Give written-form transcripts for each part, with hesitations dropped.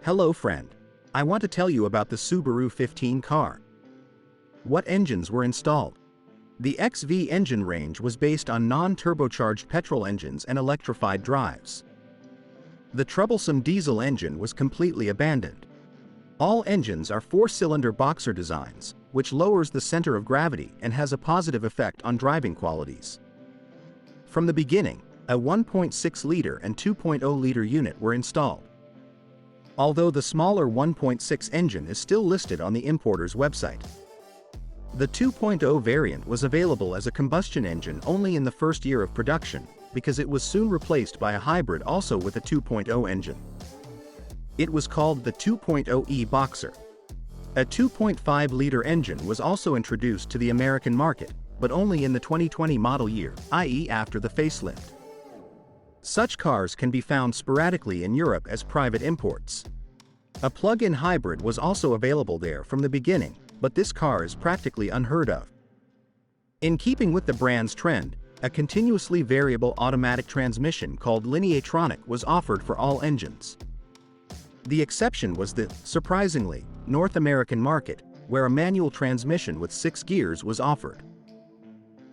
Hello friend. I want to tell you about the Subaru 15 car. What engines were installed? The XV engine range was based on non-turbocharged petrol engines and electrified drives. The troublesome diesel engine was completely abandoned. All engines are four-cylinder boxer designs, which lowers the center of gravity and has a positive effect on driving qualities. From the beginning, a 1.6-liter and 2.0-liter unit were installed. Although the smaller 1.6 engine is still listed on the importer's website. The 2.0 variant was available as a combustion engine only in the first year of production, because it was soon replaced by a hybrid also with a 2.0 engine. It was called the 2.0e Boxer. A 2.5-liter engine was also introduced to the American market, but only in the 2020 model year, i.e. after the facelift. Such cars can be found sporadically in Europe as private imports. A plug-in hybrid was also available there from the beginning, but this car is practically unheard of. In keeping with the brand's trend, a continuously variable automatic transmission called Lineatronic was offered for all engines. The exception was the, surprisingly, North American market, where a manual transmission with 6 gears was offered.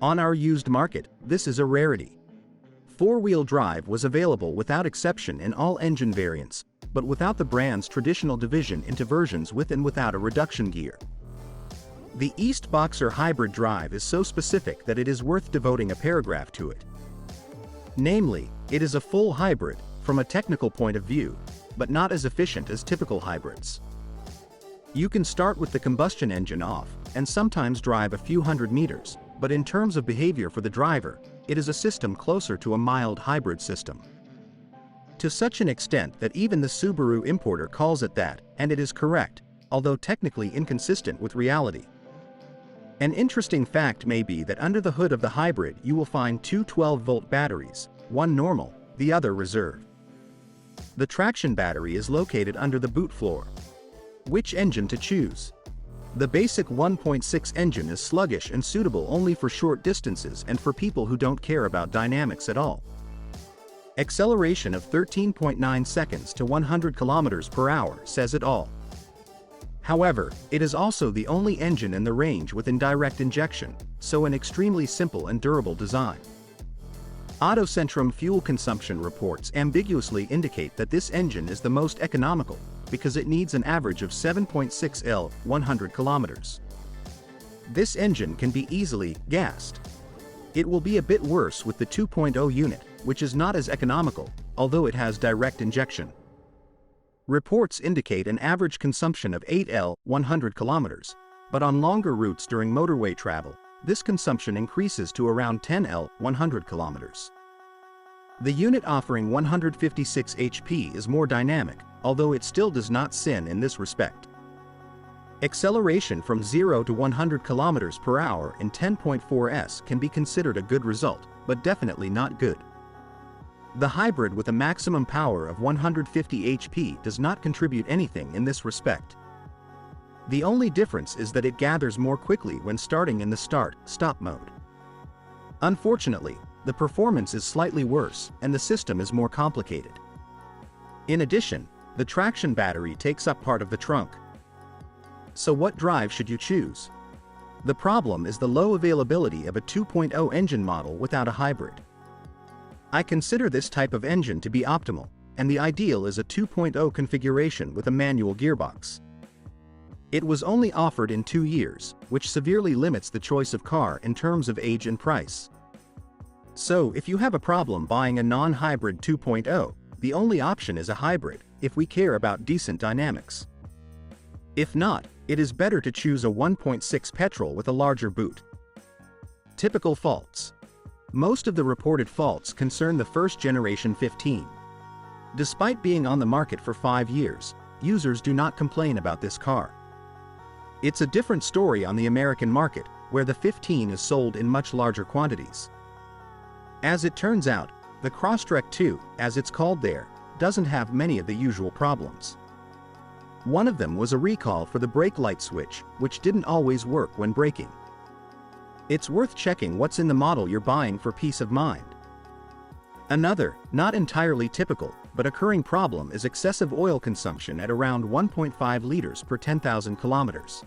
On our used market, this is a rarity. Four-wheel drive was available without exception in all engine variants, but without the brand's traditional division into versions with and without a reduction gear. The East Boxer hybrid drive is so specific that it is worth devoting a paragraph to it. Namely, it is a full hybrid, from a technical point of view, but not as efficient as typical hybrids. You can start with the combustion engine off, and sometimes drive a few hundred meters, but in terms of behavior for the driver, it is a system closer to a mild hybrid system. To such an extent that even the Subaru importer calls it that, and it is correct, although technically inconsistent with reality. An interesting fact may be that under the hood of the hybrid you will find two 12-volt batteries, one normal, the other reserve. The traction battery is located under the boot floor. Which engine to choose? The basic 1.6 engine is sluggish and suitable only for short distances and for people who don't care about dynamics at all. Acceleration of 13.9 seconds to 100 km per hour says it all. However, it is also the only engine in the range with indirect injection, so an extremely simple and durable design. Autocentrum fuel consumption reports ambiguously indicate that this engine is the most economical, because it needs an average of 7.6 L, 100 kilometers. This engine can be easily gassed. It will be a bit worse with the 2.0 unit, which is not as economical, although it has direct injection. Reports indicate an average consumption of 8 L, 100 kilometers, but on longer routes during motorway travel, this consumption increases to around 10 L, 100 kilometers. The unit offering 156 HP is more dynamic, although it still does not sin in this respect. Acceleration from 0 to 100 km per hour in 10.4 s can be considered a good result, but definitely not good. The hybrid with a maximum power of 150 HP does not contribute anything in this respect. The only difference is that it gathers more quickly when starting in the start-stop mode. Unfortunately, the performance is slightly worse and the system is more complicated. In addition, the traction battery takes up part of the trunk. So what drive should you choose? The problem is the low availability of a 2.0 engine model without a hybrid. I consider this type of engine to be optimal, and the ideal is a 2.0 configuration with a manual gearbox. It was only offered in 2 years, which severely limits the choice of car in terms of age and price. So if you have a problem buying a non-hybrid 2.0, the only option is a hybrid, if we care about decent dynamics. If not, it is better to choose a 1.6 petrol with a larger boot. Typical faults. Most of the reported faults concern the first generation 15. Despite being on the market for 5 years, users do not complain about this car. It's a different story on the American market, where the 15 is sold in much larger quantities. As it turns out, the Crosstrek 2, as it's called there, doesn't have many of the usual problems. One of them was a recall for the brake light switch, which didn't always work when braking. It's worth checking what's in the model you're buying for peace of mind. Another, not entirely typical, but occurring problem is excessive oil consumption at around 1.5 liters per 10,000 kilometers.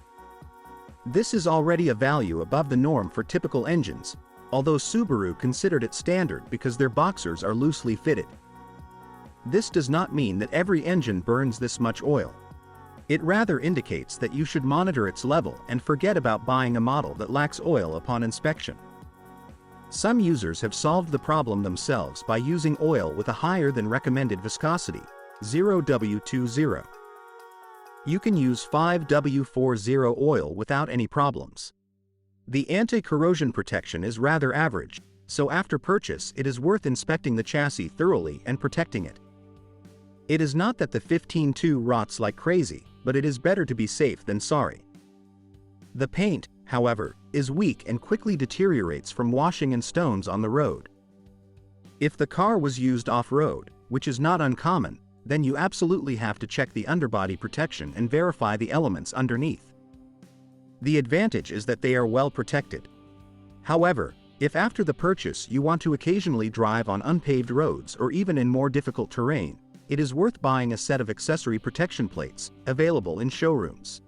This is already a value above the norm for typical engines, although Subaru considered it standard because their boxers are loosely fitted. This does not mean that every engine burns this much oil. It rather indicates that you should monitor its level and forget about buying a model that lacks oil upon inspection. Some users have solved the problem themselves by using oil with a higher than recommended viscosity, 0W20. You can use 5W40 oil without any problems. The anti-corrosion protection is rather average, so after purchase it is worth inspecting the chassis thoroughly and protecting it. It is not that the 15.2 rots like crazy, but it is better to be safe than sorry. The paint, however, is weak and quickly deteriorates from washing and stones on the road. If the car was used off-road, which is not uncommon, then you absolutely have to check the underbody protection and verify the elements underneath. The advantage is that they are well protected. However, if after the purchase you want to occasionally drive on unpaved roads or even in more difficult terrain, it is worth buying a set of accessory protection plates, available in showrooms.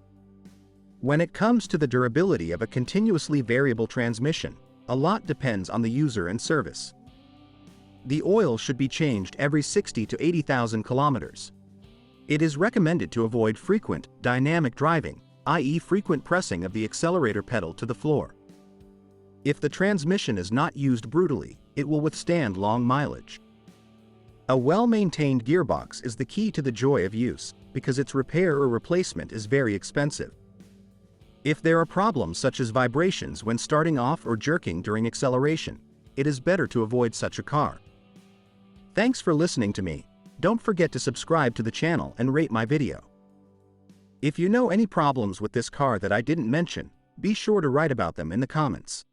When it comes to the durability of a continuously variable transmission, a lot depends on the user and service. The oil should be changed every 60 to 80,000 kilometers. It is recommended to avoid frequent, dynamic driving, i.e. frequent pressing of the accelerator pedal to the floor. If the transmission is not used brutally, it will withstand long mileage. A well-maintained gearbox is the key to the joy of use, because its repair or replacement is very expensive. If there are problems such as vibrations when starting off or jerking during acceleration, it is better to avoid such a car. Thanks for listening to me. Don't forget to subscribe to the channel and rate my video. If you know any problems with this car that I didn't mention, be sure to write about them in the comments.